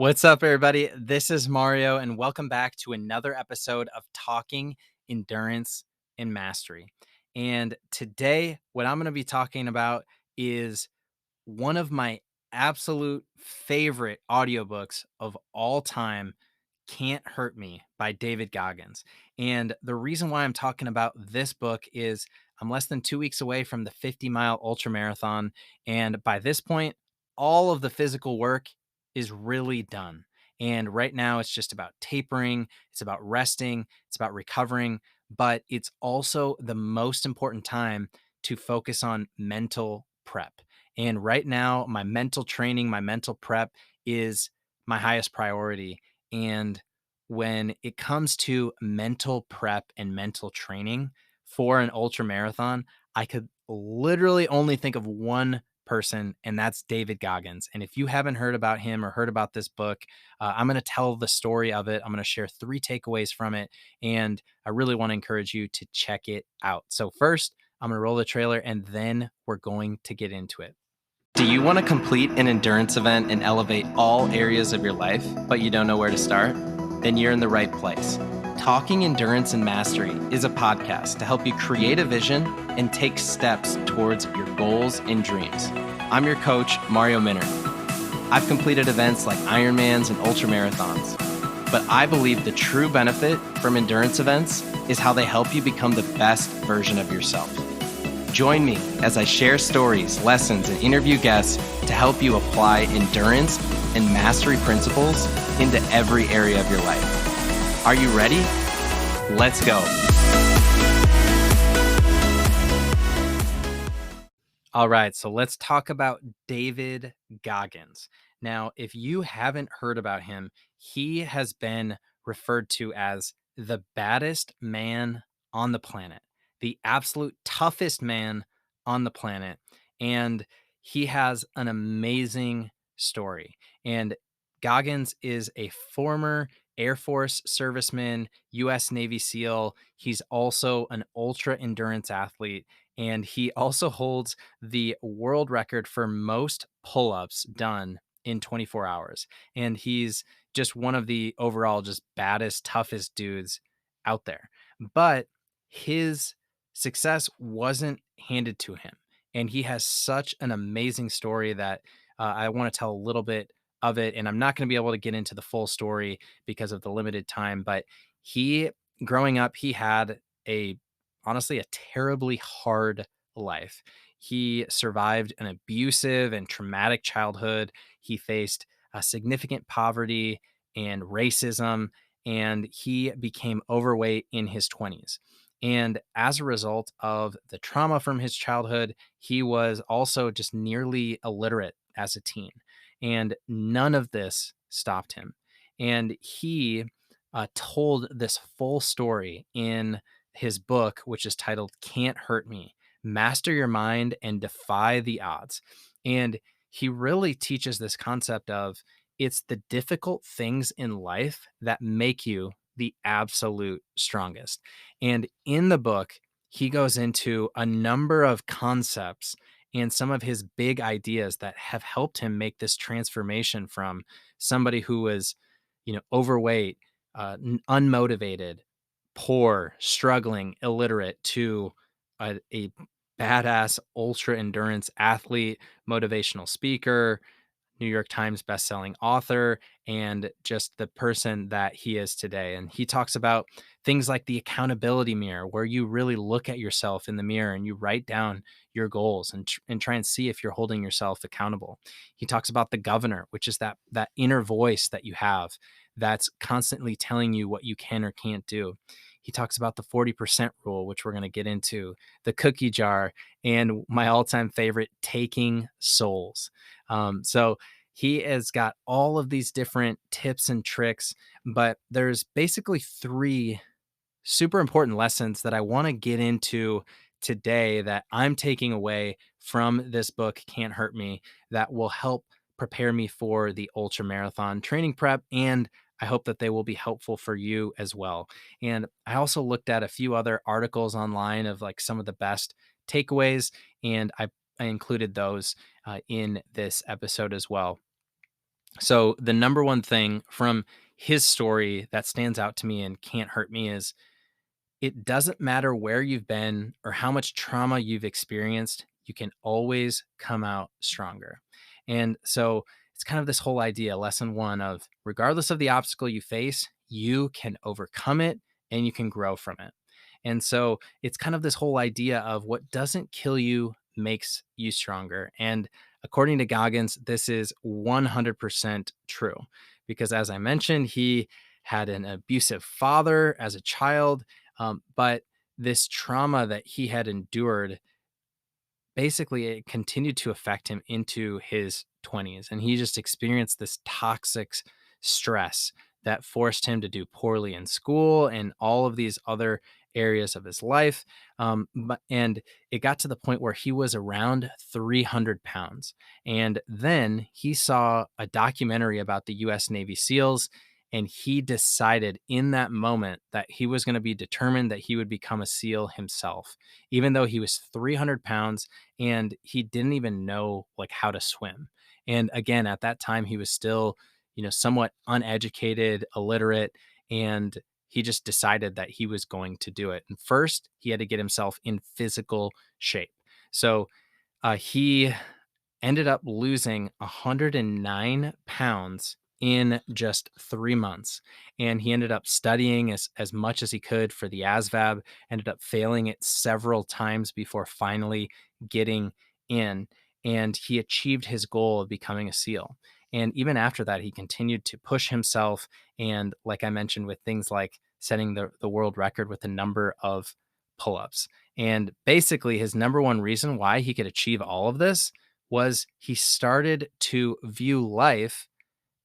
What's up, everybody? This is Mario, and welcome back to another episode of Talking Endurance and Mastery. And today, what I'm going to be talking about is one of my absolute favorite audiobooks of all time, Can't Hurt Me by David Goggins. And the reason why I'm talking about this book is I'm less than 2 weeks away from the 50-mile ultramarathon. And by this point, all of the physical work is really done. And right now, it's just about tapering, it's about resting, it's about recovering, but it's also the most important time to focus on mental prep. And right now, my mental training, my mental prep is my highest priority. And when it comes to mental prep and mental training for an ultra marathon, I could literally only think of one person, and that's David Goggins. And if you haven't heard about him or heard about this book, I'm going to tell the story of it. I'm going to share 3 takeaways from it, and I really want to encourage you to check it out. So first, I'm going to roll the trailer, and then we're going to get into it. Do you want to complete an endurance event and elevate all areas of your life, but you don't know where to start? Then you're in the right place. Talking Endurance and Mastery is a podcast to help you create a vision and take steps towards your goals and dreams. I'm your coach, Mario Minner. I've completed events like Ironmans and ultramarathons, but I believe the true benefit from endurance events is how they help you become the best version of yourself. Join me as I share stories, lessons, and interview guests to help you apply endurance and mastery principles into every area of your life. Are you ready? Let's go. All right, so let's talk about David Goggins. Now, if you haven't heard about him, he has been referred to as the baddest man on the planet, the absolute toughest man on the planet. And he has an amazing story. And Goggins is a former Air Force serviceman, US Navy SEAL. He's also an ultra endurance athlete, and he also holds the world record for most pull-ups done in 24 hours. And he's just one of the overall just baddest, toughest dudes out there. But his success wasn't handed to him. And he has such an amazing story that I want to tell a little bit of it. And I'm not going to be able to get into the full story because of the limited time. But he, growing up, he had honestly, a terribly hard life. He survived an abusive and traumatic childhood. He faced significant poverty and racism, and he became overweight in his 20s. And as a result of the trauma from his childhood, he was also just nearly illiterate as a teen. And none of this stopped him. And he told this full story in his book, which is titled Can't Hurt Me, Master Your Mind and Defy the Odds. And he really teaches this concept of it's the difficult things in life that make you the absolute strongest. And in the book, he goes into a number of concepts and some of his big ideas that have helped him make this transformation from somebody who was, overweight, unmotivated, poor, struggling, illiterate to a badass ultra endurance athlete, motivational speaker, New York Times bestselling author, and just the person that he is today. And he talks about things like the accountability mirror, where you really look at yourself in the mirror and you write down your goals and try and see if you're holding yourself accountable. He talks about the governor, which is that inner voice that you have that's constantly telling you what you can or can't do. He talks about the 40% rule, which we're going to get into, the cookie jar, and my all-time favorite, taking souls. So he has got all of these different tips and tricks, but there's basically 3 super important lessons that I want to get into today that I'm taking away from this book, Can't Hurt Me, that will help prepare me for the ultra marathon training prep. And I hope that they will be helpful for you as well. And I also looked at a few other articles online of like some of the best takeaways, and I included those in this episode as well. So the number one thing from his story that stands out to me and can't hurt me is it doesn't matter where you've been or how much trauma you've experienced, you can always come out stronger. And so it's kind of this whole idea, lesson one of regardless of the obstacle you face, you can overcome it and you can grow from it. And so it's kind of this whole idea of what doesn't kill you makes you stronger. And according to Goggins, this is 100% true because, as I mentioned, he had an abusive father as a child, but this trauma that he had endured basically it continued to affect him into his 20s, and he just experienced this toxic stress that forced him to do poorly in school and all of these other areas of his life. And it got to the point where he was around 300 pounds, and then he saw a documentary about the US Navy SEALs, and he decided in that moment that he was going to be determined that he would become a SEAL himself, even though he was 300 pounds and he didn't even know like how to swim. And again, at that time he was still, somewhat uneducated, illiterate, and he just decided that he was going to do it. And first, he had to get himself in physical shape. So he ended up losing 109 pounds in just 3 months. And he ended up studying as much as he could for the ASVAB, ended up failing it several times before finally getting in. And he achieved his goal of becoming a SEAL. And even after that, he continued to push himself. And like I mentioned, with things like setting the world record with the number of pull ups. And basically, his number one reason why he could achieve all of this was he started to view life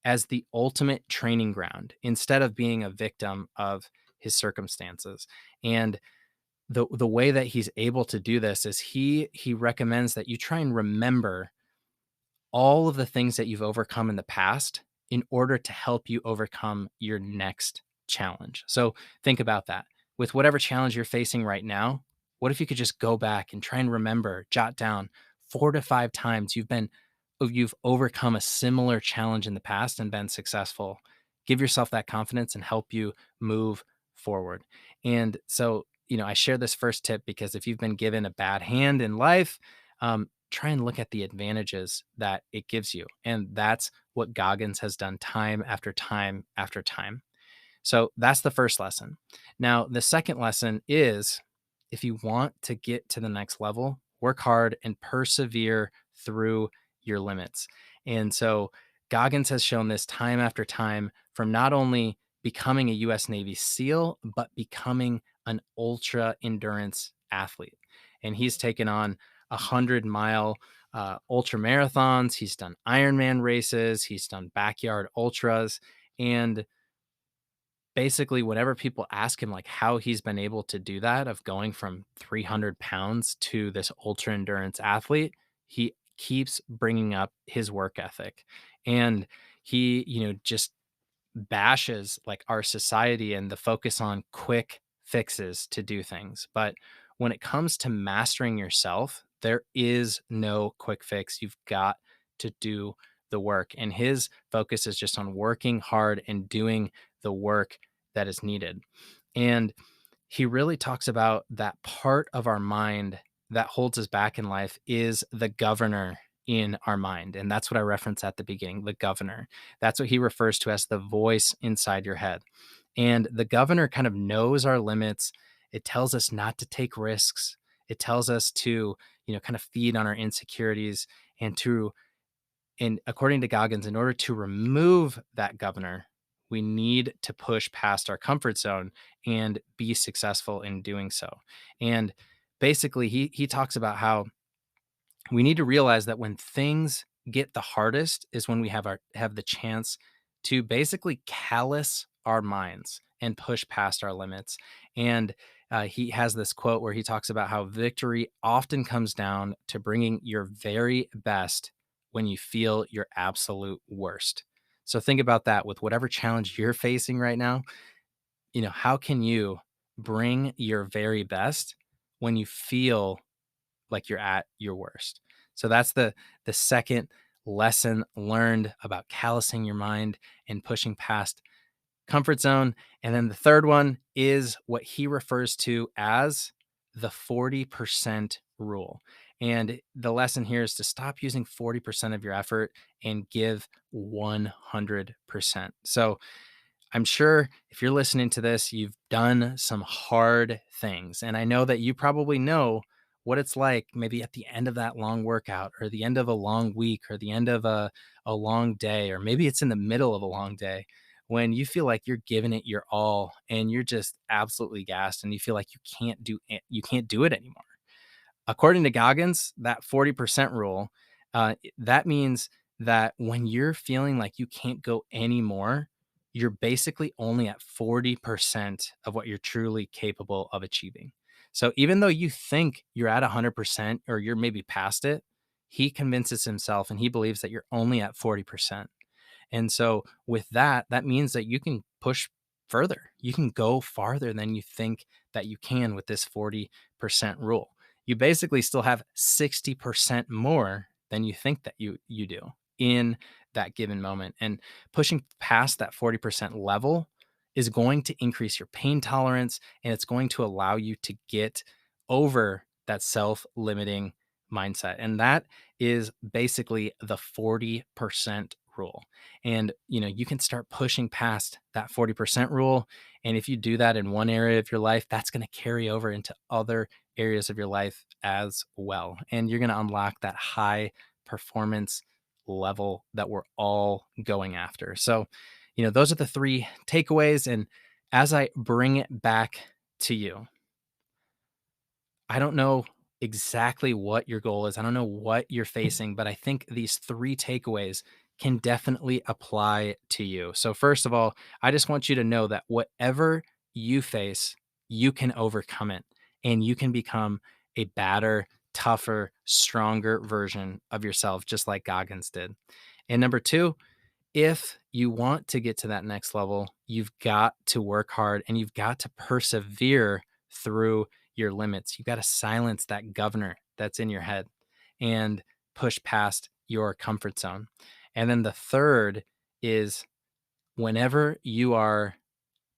as the ultimate training ground instead of being a victim of his circumstances. And the way that he's able to do this is he recommends that you try and remember all of the things that you've overcome in the past in order to help you overcome your next challenge. So think about that. With whatever challenge you're facing right now, what if you could just go back and try and remember, jot down 4 to 5 times you've overcome a similar challenge in the past and been successful. Give yourself that confidence and help you move forward. And so, I share this first tip because if you've been given a bad hand in life, try and look at the advantages that it gives you. And that's what Goggins has done time after time after time. So that's the first lesson. Now, the second lesson is if you want to get to the next level, work hard and persevere through your limits. And so Goggins has shown this time after time from not only becoming a US Navy SEAL, but becoming an ultra endurance athlete. And he's taken on 100-mile ultra marathons. He's done Ironman races. He's done backyard ultras. And basically whenever people ask him like how he's been able to do that of going from 300 pounds to this ultra endurance athlete, he keeps bringing up his work ethic. And he, just bashes like our society and the focus on quick fixes to do things. But when it comes to mastering yourself, there is no quick fix. You've got to do the work. And his focus is just on working hard and doing the work that is needed. And he really talks about that part of our mind that holds us back in life is the governor in our mind. And that's what I referenced at the beginning, the governor. That's what he refers to as the voice inside your head. And the governor kind of knows our limits. It tells us not to take risks. It tells us to, kind of feed on our insecurities and according to Goggins, in order to remove that governor, we need to push past our comfort zone and be successful in doing so. And basically, he talks about how we need to realize that when things get the hardest is when we have the chance to basically callous our minds and push past our limits. And he has this quote where he talks about how victory often comes down to bringing your very best when you feel your absolute worst. So think about that with whatever challenge you're facing right now. How can you bring your very best when you feel like you're at your worst? So that's the second lesson learned about callousing your mind and pushing past comfort zone. And then the third one is what he refers to as the 40% rule. And the lesson here is to stop using 40% of your effort and give 100%. So I'm sure if you're listening to this, you've done some hard things. And I know that you probably know what it's like maybe at the end of that long workout or the end of a long week or the end of a long day, or maybe it's in the middle of a long day when you feel like you're giving it your all and you're just absolutely gassed and you feel like you can't do it anymore. According to Goggins, that 40% rule, that means that when you're feeling like you can't go anymore, you're basically only at 40% of what you're truly capable of achieving. So even though you think you're at 100% or you're maybe past it, he convinces himself and he believes that you're only at 40%. And so with that, that means that you can push further. You can go farther than you think that you can with this 40% rule. You basically still have 60% more than you think that you do in that given moment. And pushing past that 40% level is going to increase your pain tolerance and it's going to allow you to get over that self-limiting mindset. And that is basically the 40% rule. And you can start pushing past that 40% rule, and if you do that in one area of your life, that's going to carry over into other areas of your life as well, and you're going to unlock that high performance level that we're all going after. So those are the three takeaways, and as I bring it back to you, I don't know exactly what your goal is. I don't know what you're facing, but I think these three takeaways can definitely apply to you. So, first of all, I just want you to know that whatever you face, you can overcome it and you can become a better, tougher, stronger version of yourself, just like Goggins did. And number two, if you want to get to that next level, you've got to work hard and you've got to persevere through your limits. You've got to silence that governor that's in your head and push past your comfort zone. And then the third is whenever you are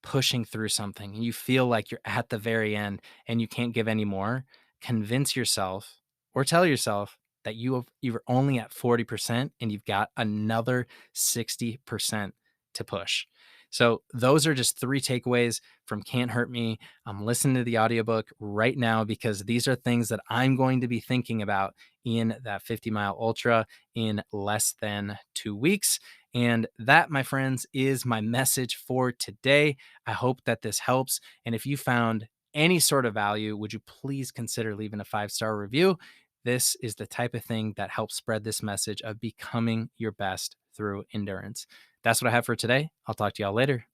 pushing through something and you feel like you're at the very end and you can't give any more, convince yourself or tell yourself that you're only at 40% and you've got another 60% to push. So those are just three takeaways from Can't Hurt Me. I'm listening to the audiobook right now because these are things that I'm going to be thinking about in that 50-mile ultra in less than 2 weeks. And that, my friends, is my message for today. I hope that this helps. And if you found any sort of value, would you please consider leaving a 5-star review? This is the type of thing that helps spread this message of becoming your best through endurance. That's what I have for today. I'll talk to y'all later.